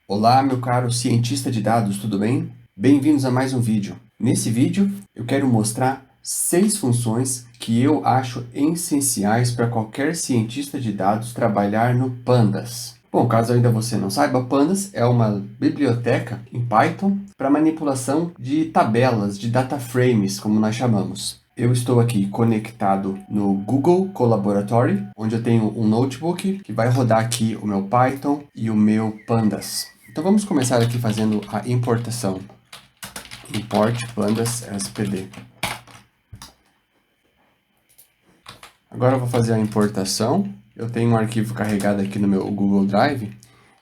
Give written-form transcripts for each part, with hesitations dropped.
Olá, meu caro cientista de dados, tudo bem? Bem-vindos a mais um vídeo. Nesse vídeo, eu quero mostrar 6 funções que eu acho essenciais para qualquer cientista de dados trabalhar no Pandas. Bom, caso ainda você não saiba, Pandas é uma biblioteca em Python para manipulação de tabelas, de data frames, como nós chamamos. Eu estou aqui conectado no Google Colaboratory, onde eu tenho um notebook que vai rodar aqui o meu Python e o meu Pandas. Então vamos começar aqui fazendo a importação. Import pandas spd. Agora eu vou fazer a importação. Eu tenho um arquivo carregado aqui no meu Google Drive.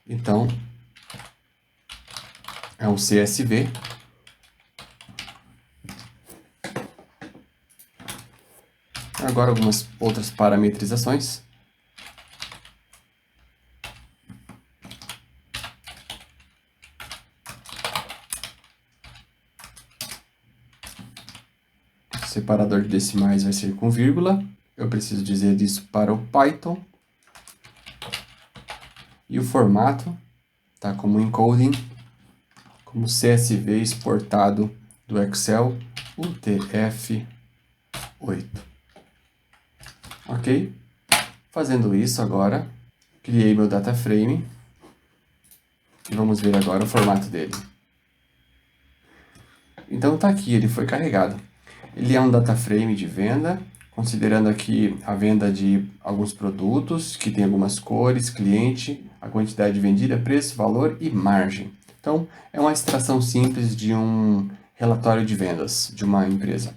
Então, é um CSV. Agora algumas outras parametrizações. Separador de decimais vai ser com vírgula. Eu preciso dizer isso para o Python. E o formato tá como encoding, como CSV exportado do Excel UTF-8. Ok? Fazendo isso agora, criei meu data frame e vamos ver agora o formato dele. Então tá aqui, ele foi carregado. Ele é um data frame de venda, considerando aqui a venda de alguns produtos, que tem algumas cores, cliente, a quantidade vendida, preço, valor e margem. Então, é uma extração simples de um relatório de vendas de uma empresa.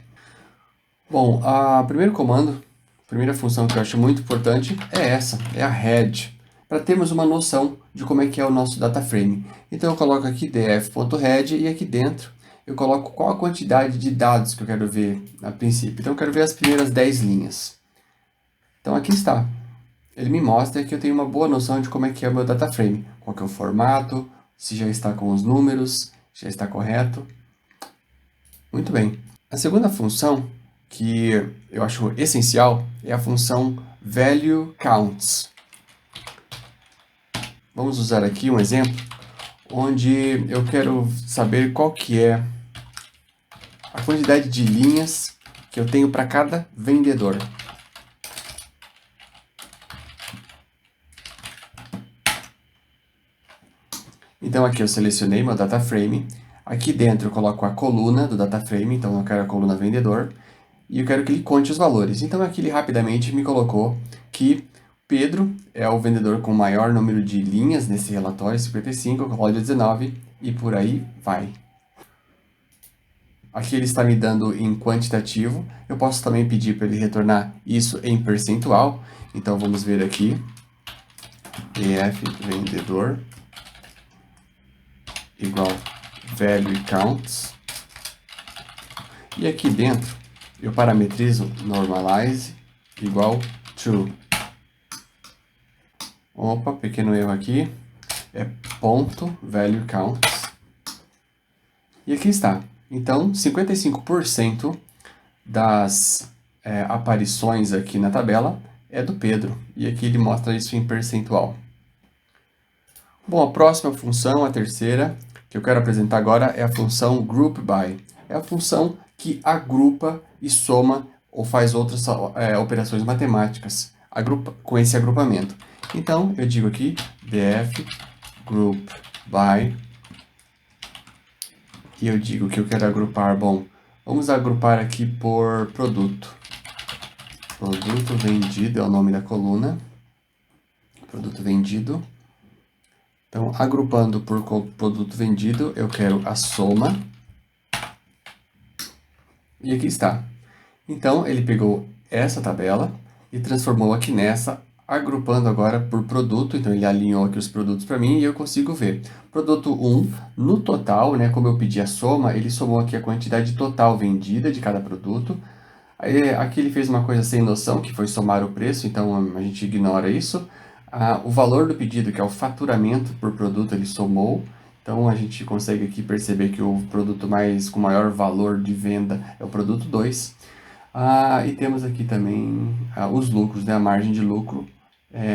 Bom, o primeiro comando, a primeira função que eu acho muito importante é essa, é a head, para termos uma noção de como é que é o nosso data frame. Então eu coloco aqui df.head e aqui dentro eu coloco qual a quantidade de dados que eu quero ver a princípio. Então eu quero ver as primeiras 10 linhas. Então aqui está. Ele me mostra que eu tenho uma boa noção de como é que é o meu data frame, qual que é o formato, se já está com os números, já está correto. Muito bem. A segunda função que eu acho essencial é a função valueCounts. Vamos usar aqui um exemplo onde eu quero saber qual que é a quantidade de linhas que eu tenho para cada vendedor. Então aqui eu selecionei meu data frame. Aqui dentro eu coloco a coluna do data frame, então eu quero a coluna vendedor. E eu quero que ele conte os valores. Então aqui ele rapidamente me colocou que Pedro é o vendedor com maior número de linhas nesse relatório, 55, Cláudio 19, e por aí vai. Aqui ele está me dando em quantitativo. Eu posso também pedir para ele retornar isso em percentual. Então vamos ver aqui. df vendedor igual valueCounts. E aqui dentro eu parametrizo normalize igual true. Opa, pequeno erro aqui. É ponto valueCounts. E aqui está. Então, 55% das aparições aqui na tabela é do Pedro. E aqui ele mostra isso em percentual. Bom, a próxima função, a terceira, que eu quero apresentar agora é a função groupBy. É a função que agrupa e soma ou faz outras operações matemáticas com esse agrupamento. Então, eu digo aqui df groupBy e eu digo que eu quero agrupar, bom, vamos agrupar aqui por produto. Produto vendido é o nome da coluna. Produto vendido. Então, agrupando por produto vendido, eu quero a soma. E aqui está. Então, ele pegou essa tabela e transformou aqui nessa, agrupando agora por produto. Então, ele alinhou aqui os produtos para mim e eu consigo ver. Produto 1, no total, né, como eu pedi a soma, ele somou aqui a quantidade total vendida de cada produto. Aí, aqui ele fez uma coisa sem noção, que foi somar o preço, então a gente ignora isso. O valor do pedido, que é o faturamento por produto, ele somou. Então a gente consegue aqui perceber que o produto com maior valor de venda é o produto 2. E temos aqui também os lucros, né, a margem de lucro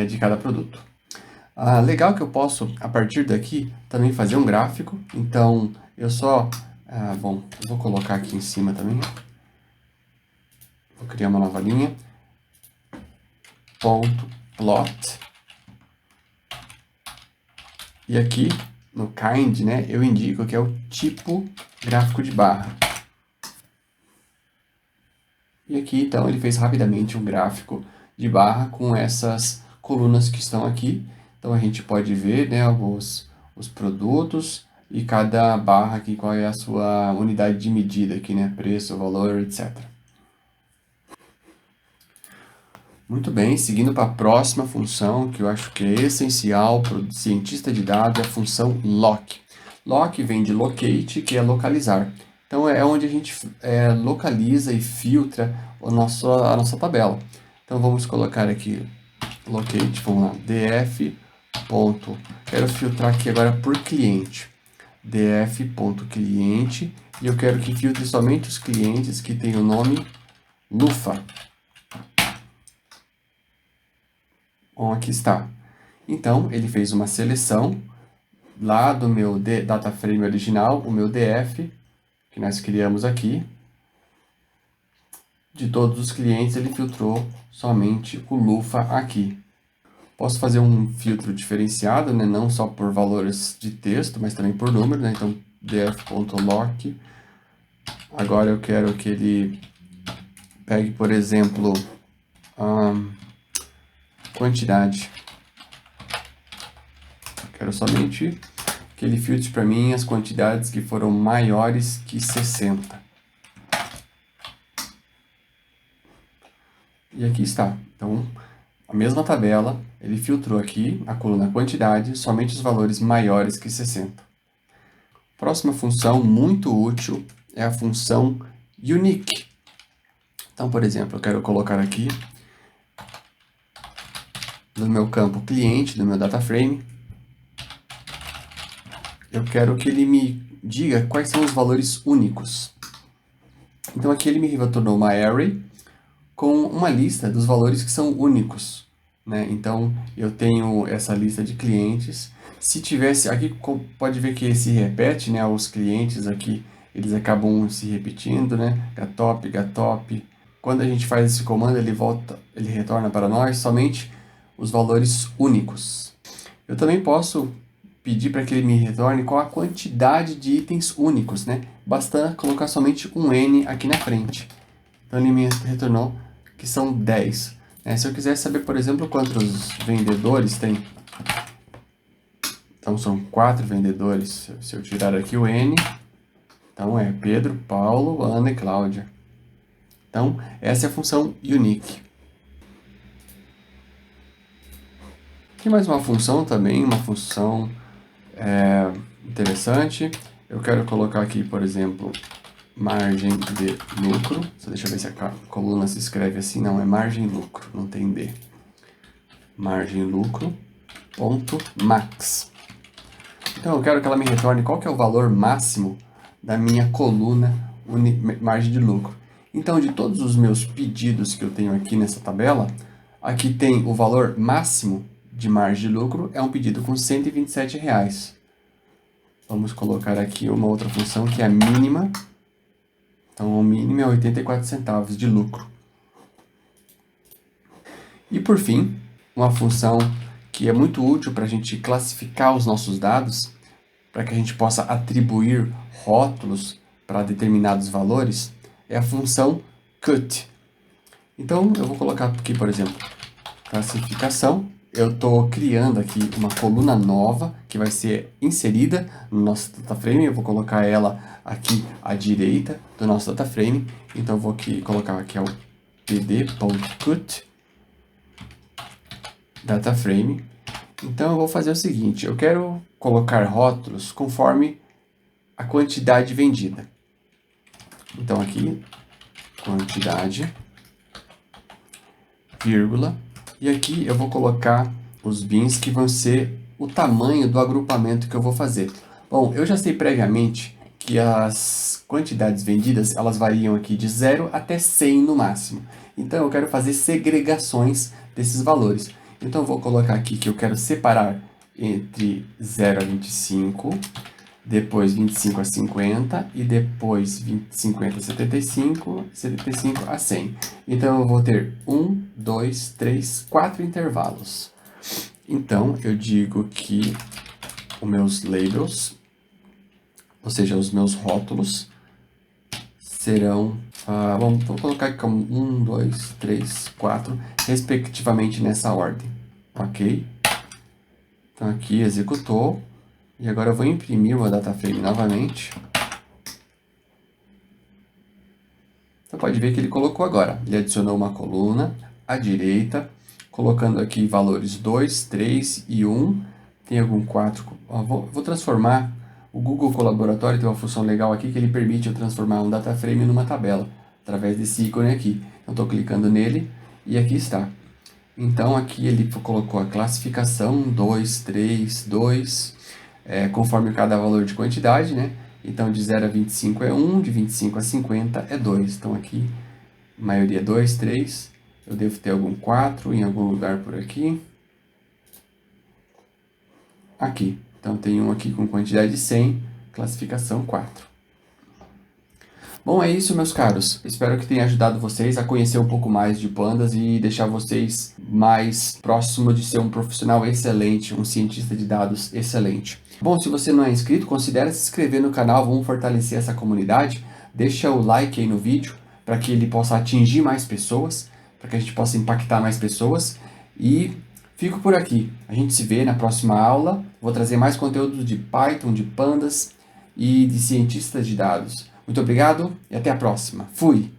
de cada produto. Legal que eu posso, a partir daqui, também fazer um gráfico. Então, eu só... bom, eu vou colocar aqui em cima também. Vou criar uma nova linha. Ponto plot. E aqui, no kind, né, eu indico que é o tipo gráfico de barra. E aqui, então, ele fez rapidamente um gráfico de barra com essas colunas que estão aqui. Então, a gente pode ver, né, os produtos e cada barra aqui, qual é a sua unidade de medida aqui, né, preço, valor, etc. Muito bem, seguindo para a próxima função, que eu acho que é essencial para o cientista de dados, é a função loc. Loc vem de locate, que é localizar. Então, é onde a gente localiza e filtra a nossa tabela. Então, vamos colocar aqui locate, vamos lá, df. Quero filtrar aqui agora por cliente. df.cliente, e eu quero que filtre somente os clientes que têm o nome Lufa. Bom, aqui está. Então, ele fez uma seleção lá do meu data frame original, o meu df, que nós criamos aqui. De todos os clientes, ele filtrou somente o Lufa aqui. Posso fazer um filtro diferenciado, né? Não só por valores de texto, mas também por número, né? Então, df.loc. Agora eu quero que ele pegue, por exemplo, quantidade. Quero somente que ele filtre para mim as quantidades que foram maiores que 60. E aqui está. Então, a mesma tabela, ele filtrou aqui a coluna quantidade, somente os valores maiores que 60. Próxima função muito útil é a função unique. Então, por exemplo, eu quero colocar aqui no meu campo cliente, do meu data frame, eu quero que ele me diga quais são os valores únicos. Então, aqui ele me retornou uma array com uma lista dos valores que são únicos, né? Então, eu tenho essa lista de clientes. Se tivesse, aqui pode ver que se repete, né? Os clientes aqui, eles acabam se repetindo, né? Gatop. Quando a gente faz esse comando, ele retorna para nós somente os valores únicos. Eu também posso pedir para que ele me retorne qual a quantidade de itens únicos, né? Basta colocar somente um N aqui na frente. Então, ele me retornou que são 10. Se eu quiser saber, por exemplo, quantos vendedores tem, então são 4 vendedores. Se eu tirar aqui o N, então é Pedro, Paulo, Ana e Cláudia. Então, essa é a função unique. Aqui mais uma função também, uma função interessante. Eu quero colocar aqui, por exemplo, margem de lucro. Deixa eu ver se a coluna se escreve assim. Não, é margem lucro, não tem D. Margem lucro, ponto max. Então, eu quero que ela me retorne qual que é o valor máximo da minha coluna margem de lucro. Então, de todos os meus pedidos que eu tenho aqui nessa tabela, aqui tem o valor máximo de margem de lucro, é um pedido com R$ 127. Vamos colocar aqui uma outra função que é a mínima. Então, o mínimo é 84 centavos de lucro. E, por fim, uma função que é muito útil para a gente classificar os nossos dados, para que a gente possa atribuir rótulos para determinados valores, é a função cut. Então, eu vou colocar aqui, por exemplo, classificação. Eu estou criando aqui uma coluna nova que vai ser inserida no nosso data frame. Eu vou colocar ela aqui à direita do nosso data frame. Então, eu vou colocar aqui o pd.cut data frame. Então, eu vou fazer o seguinte. Eu quero colocar rótulos conforme a quantidade vendida. Então, aqui, quantidade, vírgula. E aqui eu vou colocar os bins que vão ser o tamanho do agrupamento que eu vou fazer. Bom, eu já sei previamente que as quantidades vendidas, elas variam aqui de 0 até 100 no máximo. Então, eu quero fazer segregações desses valores. Então, eu vou colocar aqui que eu quero separar entre 0 a 25, depois 25 a 50 e depois 50 a 75, 75 a 100. Então eu vou ter 1, 2, 3, 4 intervalos. Então eu digo que os meus labels, ou seja, os meus rótulos, serão, vamos colocar aqui como 1, 2, 3, 4, respectivamente nessa ordem, ok? Então aqui executou, e agora eu vou imprimir o data frame novamente. Você pode ver que ele colocou agora, ele adicionou uma coluna à direita, colocando aqui valores 2, 3 e 1, tem algum 4, vou transformar. O Google Colaboratório tem uma função legal aqui que ele permite eu transformar um data frame numa tabela, através desse ícone aqui. Então, estou clicando nele e aqui está. Então, aqui ele colocou a classificação 2, 3, 2, conforme cada valor de quantidade, né? Então, de 0 a 25 é 1, de 25 a 50 é 2. Então, aqui, maioria 2, 3. Eu devo ter algum 4 em algum lugar por aqui. Aqui. Então, tem um aqui com quantidade de 100, classificação 4. Bom, é isso, meus caros. Espero que tenha ajudado vocês a conhecer um pouco mais de pandas e deixar vocês mais próximo de ser um profissional excelente, um cientista de dados excelente. Bom, se você não é inscrito, considere se inscrever no canal, vamos fortalecer essa comunidade. Deixa o like aí no vídeo, para que ele possa atingir mais pessoas, para que a gente possa impactar mais pessoas. E fico por aqui. A gente se vê na próxima aula. Vou trazer mais conteúdo de Python, de pandas e de cientistas de dados. Muito obrigado e até a próxima. Fui!